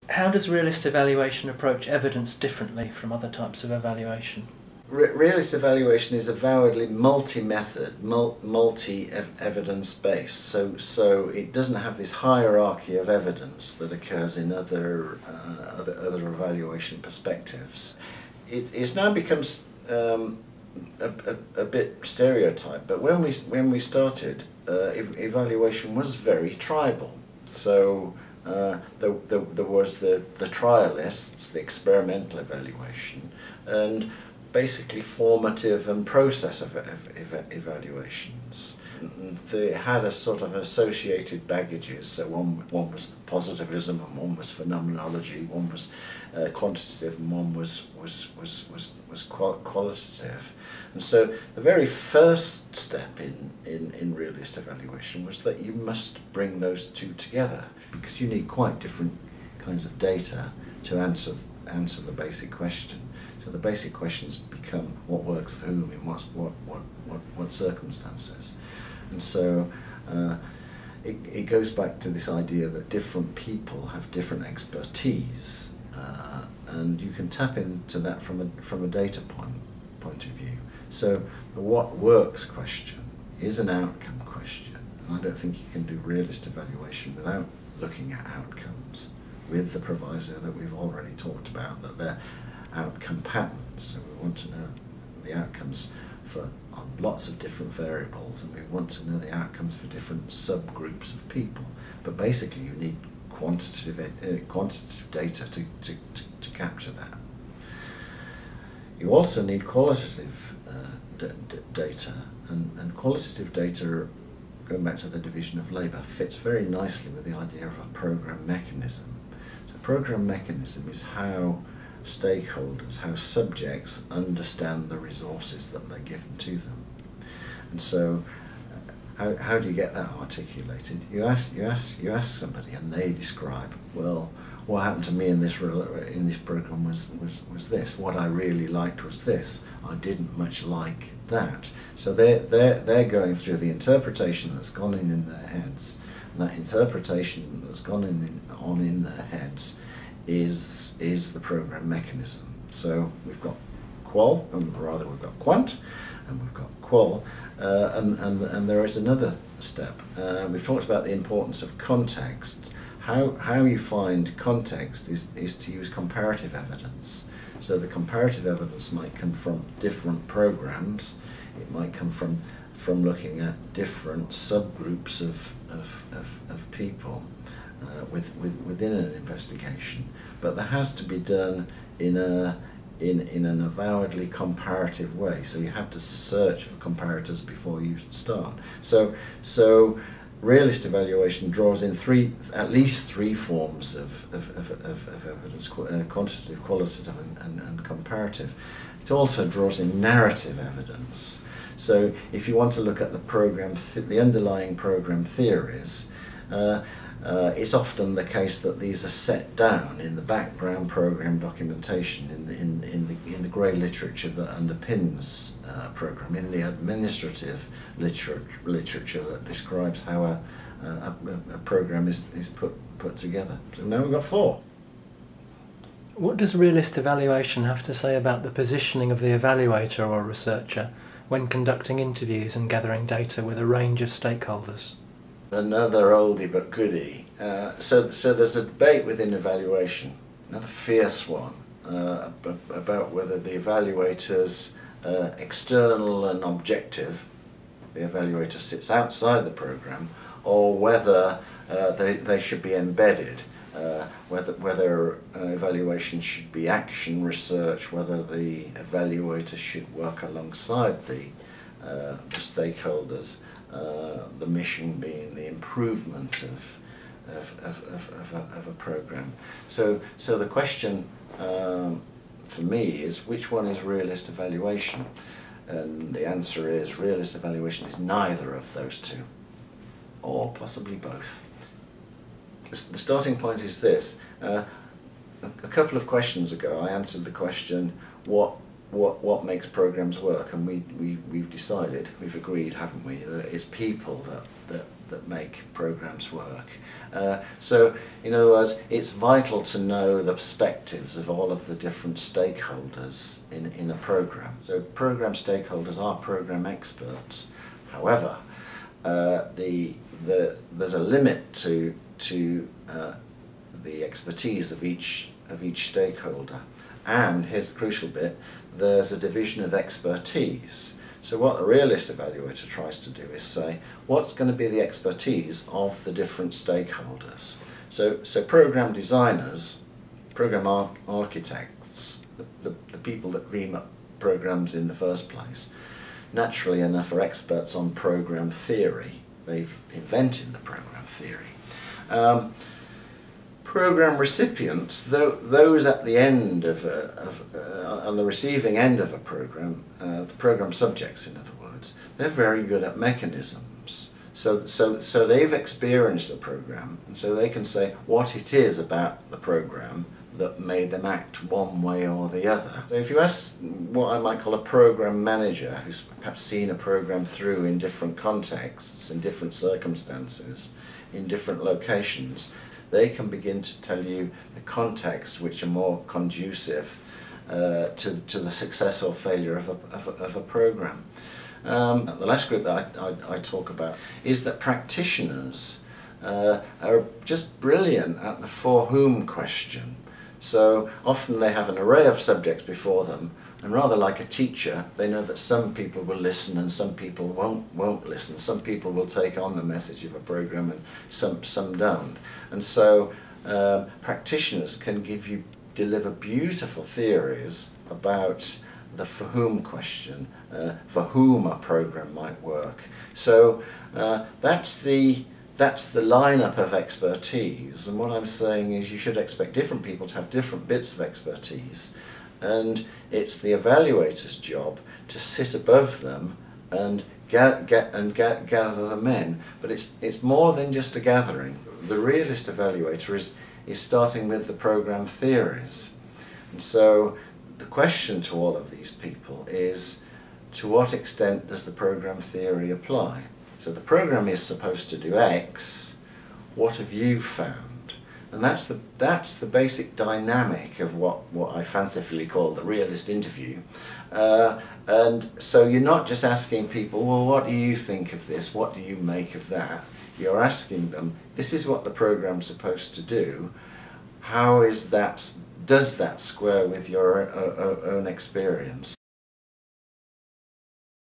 How does realist evaluation approach evidence differently from other types of evaluation? Realist evaluation is avowedly multi-method, multi-evidence based. So it doesn't have this hierarchy of evidence that occurs in other evaluation perspectives. It now becomes a bit stereotyped, but when we started, evaluation was very tribal. So there was the trialists, the experimental evaluation, and basically formative and process evaluations. They had a sort of associated baggages. So one was positivism, and one was phenomenology, one was quantitative, and one was qualitative. And so the very first step in realist evaluation was that you must bring those two together, because you need quite different kinds of data to answer the basic question. So the basic questions become what works for whom in what circumstances. And so it goes back to this idea that different people have different expertise, and you can tap into that from a data point of view. So the what works question is an outcome question, and I don't think you can do realist evaluation without looking at outcomes, with the proviso that we've already talked about, that they're outcome patterns. So we want to know the outcomes for lots of different variables, and we want to know the outcomes for different subgroups of people. But basically you need quantitative data to capture that. You also need qualitative data, and qualitative data, going back to the division of labour, fits very nicely with the idea of a program mechanism. So program mechanism is how stakeholders, how subjects understand the resources that they're given to them. And so how do you get that articulated? You ask somebody, and they describe, well, what happened to me in this program was this. What I really liked was this. I didn't much like that. So they're going through the interpretation that's gone in their heads, and that interpretation that's gone in their heads is the program mechanism. So we've got qual, and rather we've got quant, and we've got qual, and there is another step. We've talked about the importance of context. How you find context is to use comparative evidence. So the comparative evidence might come from different programs. It might come from looking at different subgroups of people within an investigation. But that has to be done in an avowedly comparative way. So you have to search for comparators before you start. So realist evaluation draws in at least three forms of evidence: quantitative, qualitative, and comparative. It also draws in narrative evidence. So if you want to look at the underlying program theories, it's often the case that these are set down in the background program documentation, in the grey literature that underpins a program, in the administrative literature that describes how a program is put together. So now we've got four. What does realist evaluation have to say about the positioning of the evaluator or researcher when conducting interviews and gathering data with a range of stakeholders? Another oldie but goodie. So there's a debate within evaluation, another fierce one, about whether the evaluator's external and objective, the evaluator sits outside the program, or whether they should be embedded, whether evaluation should be action research, whether the evaluator should work alongside the stakeholders, the mission being the improvement of a program. So the question for me is, which one is realist evaluation? And the answer is, realist evaluation is neither of those two, or possibly both. The starting point is this. A couple of questions ago I answered the question, what makes programs work, and we've decided, we've agreed, haven't we, that it's people that that make programs work. So, in other words, it's vital to know the perspectives of all of the different stakeholders in a program. So program stakeholders are program experts. However, there's a limit to the expertise of each stakeholder. And here's the crucial bit, there's a division of expertise. So what the realist evaluator tries to do is say, what's going to be the expertise of the different stakeholders? So program designers, program architects, the people that dream up programs in the first place, naturally enough are experts on program theory. They've invented the program theory. Program recipients, those at the end on the receiving end of a program, the program subjects in other words, they're very good at mechanisms. So they've experienced the program, and so they can say what it is about the program that made them act one way or the other. So if you ask what I might call a program manager, who's perhaps seen a program through in different contexts, in different circumstances, in different locations, they can begin to tell you the context which are more conducive to the success or failure of a program. The last group that I talk about is that practitioners are just brilliant at the for whom question. So often they have an array of subjects before them, and rather like a teacher, they know that some people will listen and some people won't listen. Some people will take on the message of a program and some don't. And so practitioners can deliver beautiful theories about the for whom question, for whom a program might work. So that's the lineup of expertise, and what I'm saying is you should expect different people to have different bits of expertise, and it's the evaluator's job to sit above them and gather them in. But it's more than just a gathering. The realist evaluator is starting with the program theories, and so the question to all of these people is, to what extent does the program theory apply? So the program is supposed to do X, what have you found? And that's the basic dynamic of what I fancifully call the realist interview. And so you're not just asking people, well, what do you think of this? What do you make of that? You're asking them, this is what the program's supposed to do. How is that, does that square with your own experience?